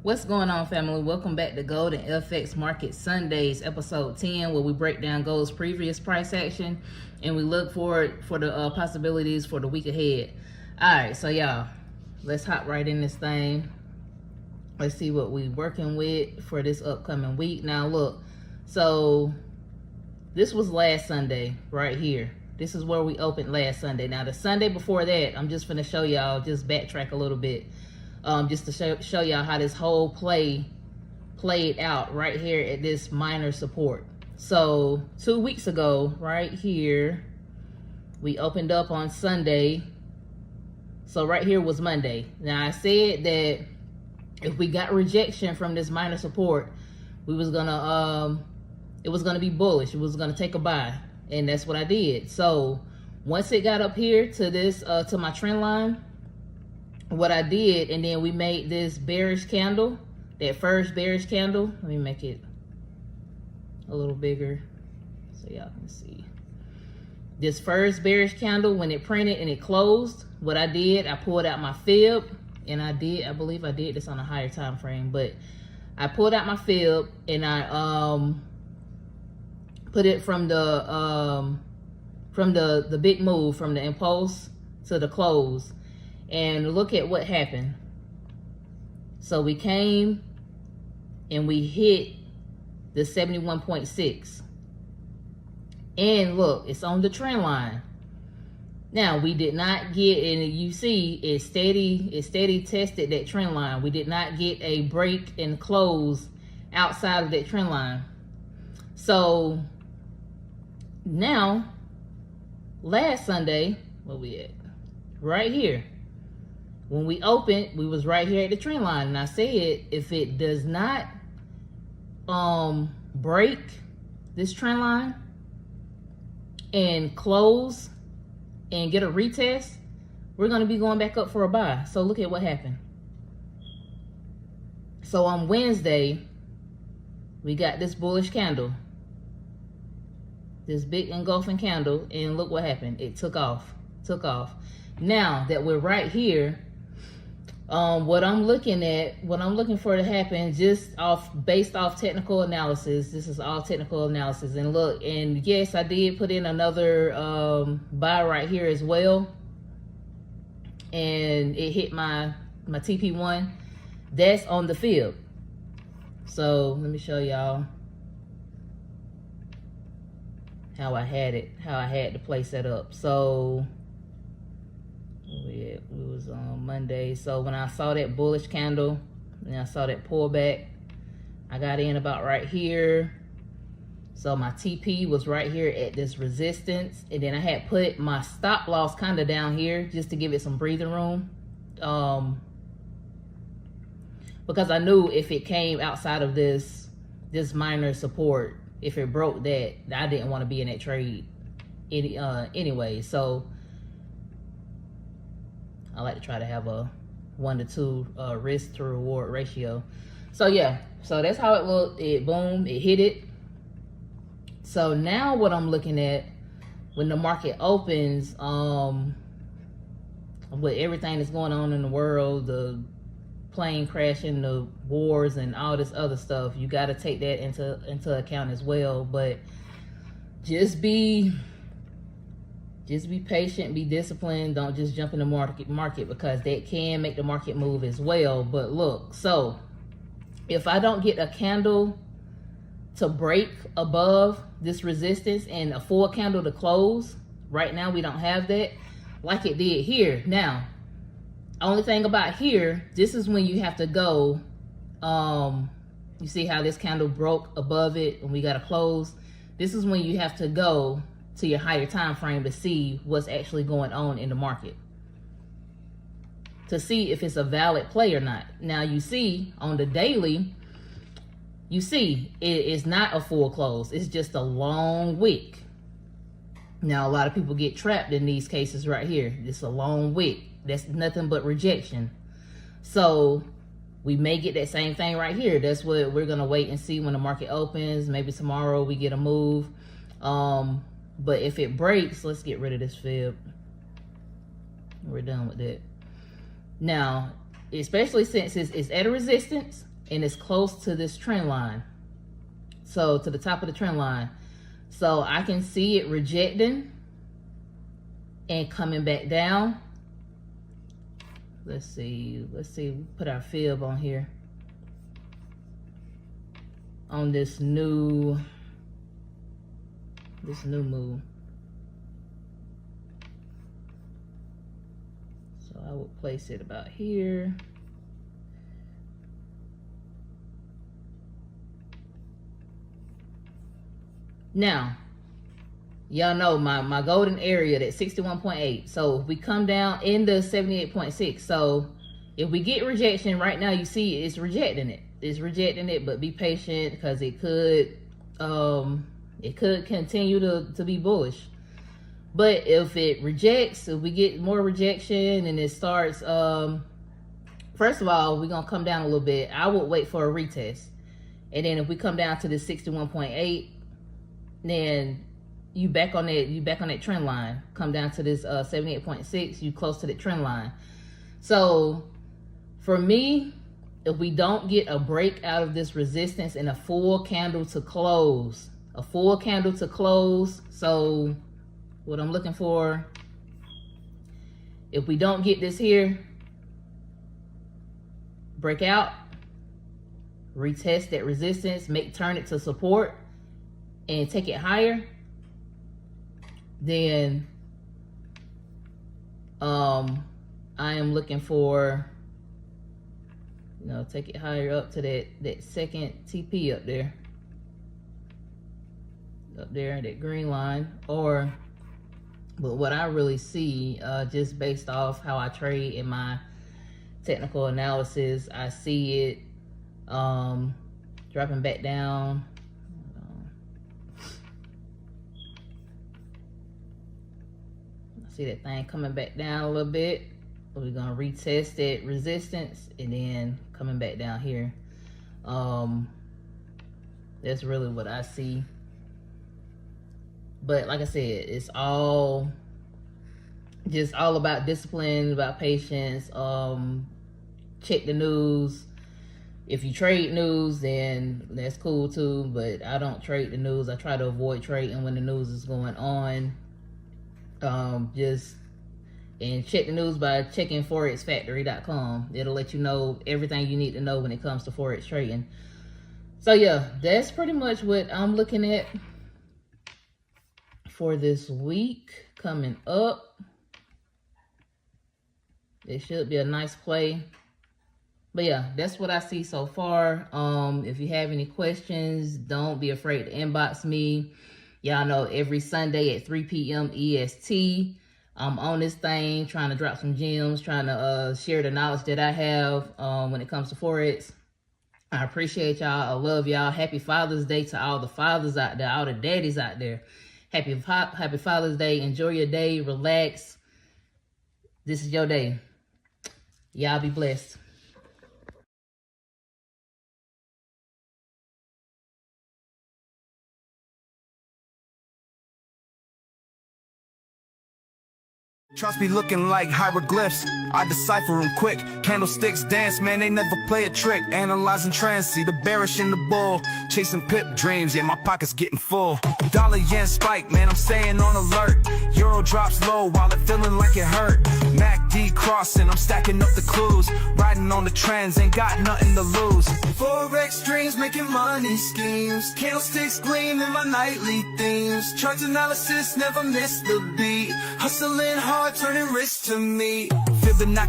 What's going on, family? Welcome back to Gold3nFX Market Sundays, episode 10, where we break down gold's previous price action and we look forward for the possibilities for the week ahead. All right, so y'all, let's hop right in this thing. Let's see what we working with for this upcoming week. Now look, so this was last Sunday right here. This is where we opened last Sunday. Now the Sunday before that, I'm just gonna show y'all, just backtrack a little bit. Just to show y'all how this whole play played out right here at this minor support. So 2 weeks ago, right here, we opened up on Sunday. So right here was Monday. Now I said that if we got rejection from this minor support, we was gonna it was gonna be bullish. It was gonna take a buy, and that's what I did. So once it got up here to this to my trend line, what I did, and then we made this bearish candle, that first bearish candle. Let me make it a little bigger so y'all can see. This first bearish candle, when it printed and it closed, what I did, I pulled out my fib, and I believe I did this on a higher time frame, but I pulled out my fib and I put it from the big move, from the impulse to the close. And look at what happened. So we came and we hit the 71.6. And look, it's on the trend line. Now we did not get, and you see it steady tested that trend line. We did not get a break and close outside of that trend line. So now, last Sunday, where we at? Right here. When we opened, we was right here at the trend line, and I said if it does not break this trend line and close and get a retest, we're gonna be going back up for a buy. So look at what happened. So on Wednesday, we got this bullish candle, this big engulfing candle, and look what happened. It took off. Now that we're right here, what I'm looking for to happen, just based off technical analysis, this is all technical analysis, and look, and yes, I did put in another buy right here as well, and it hit my TP1. That's on the fib. So let me show y'all how I had to place that up. So it was on Monday. So when I saw that bullish candle and I saw that pullback, I got in about right here. So my TP was right here at this resistance, and then I had put my stop loss kind of down here just to give it some breathing room, because I knew if it came outside of this minor support, if it broke that, I didn't want to be in that trade anyway. So I like to try to have a 1 to 2 risk to reward ratio. So yeah, so that's how it looked. It boom, it hit it. So now what I'm looking at when the market opens, with everything that's going on in the world, the plane crashing, the wars, and all this other stuff, you got to take that into account as well. But just be patient, be disciplined. Don't just jump in the market because that can make the market move as well. But look, so if I don't get a candle to break above this resistance and a full candle to close, right now we don't have that like it did here. Now, only thing about here, this is when you have to go, you see how this candle broke above it and we got to close. This is when you have to go to your higher time frame to see what's actually going on in the market, to see if it's a valid play or not. Now you see on the daily, you see it is not a full close, it's just a long wick. Now a lot of people get trapped in these cases right here. It's a long wick, that's nothing but rejection. So we may get that same thing right here. That's what we're gonna wait and see when the market opens. Maybe tomorrow we get a move. But if it breaks, let's get rid of this fib. We're done with that. Now, especially since it's at a resistance, and it's close to this trend line. So to the top of the trend line. So I can see it rejecting and coming back down. Let's see, put our fib on here. On this new move. So I will place it about here. Now, y'all know my golden area, that 61.8. So if we come down in the 78.6, so if we get rejection right now, you see it's rejecting it. It's rejecting it, but be patient because it could continue to be bullish. But if it rejects, if we get more rejection and it starts, first of all, we're gonna come down a little bit. I would wait for a retest, and then if we come down to the 61.8, then you back on that trend line. Come down to this 78.6, you close to the trend line. So for me, if we don't get a break out of this resistance and a full candle to close, so what I'm looking for, if we don't get this here, break out, retest that resistance, turn it to support, and take it higher, then I am looking for, take it higher up to that second TP up there, that green line. But what I really see, just based off how I trade in my technical analysis, I see it dropping back down. See that thing coming back down a little bit. We're gonna retest that resistance and then coming back down here. That's really what I see. But like I said, it's all about discipline, about patience. Check the news. If you trade news, then that's cool too, but I don't trade the news. I try to avoid trading when the news is going on. And check the news by checking forexfactory.com. It'll let you know everything you need to know when it comes to forex trading. So yeah, that's pretty much what I'm looking at for this week coming up. It should be a nice play. But yeah, that's what I see so far. If you have any questions, don't be afraid to inbox me. Y'all know every Sunday at 3 p.m. EST, I'm on this thing trying to drop some gems, trying to share the knowledge that I have when it comes to Forex. I appreciate y'all. I love y'all. Happy Father's Day to all the fathers out there, all the daddies out there. Happy Father's Day. Enjoy your day. Relax. This is your day. Y'all be blessed. Charts be looking like hieroglyphs, I decipher them quick. Candlesticks dance, man, they never play a trick. Analyzing trends, see the bearish in the bull. Chasing pip dreams, yeah, my pocket's getting full. Dollar yen spike, man, I'm staying on alert. Euro drops low while it feeling like it hurt. MACD crossing, I'm stacking up the clues. Riding on the trends, ain't got nothing to lose. Forex dreams, making money schemes. Candlesticks gleam in my nightly themes. Charts analysis, never miss the beat. Hustling hard, turning risk to me. Fibonacci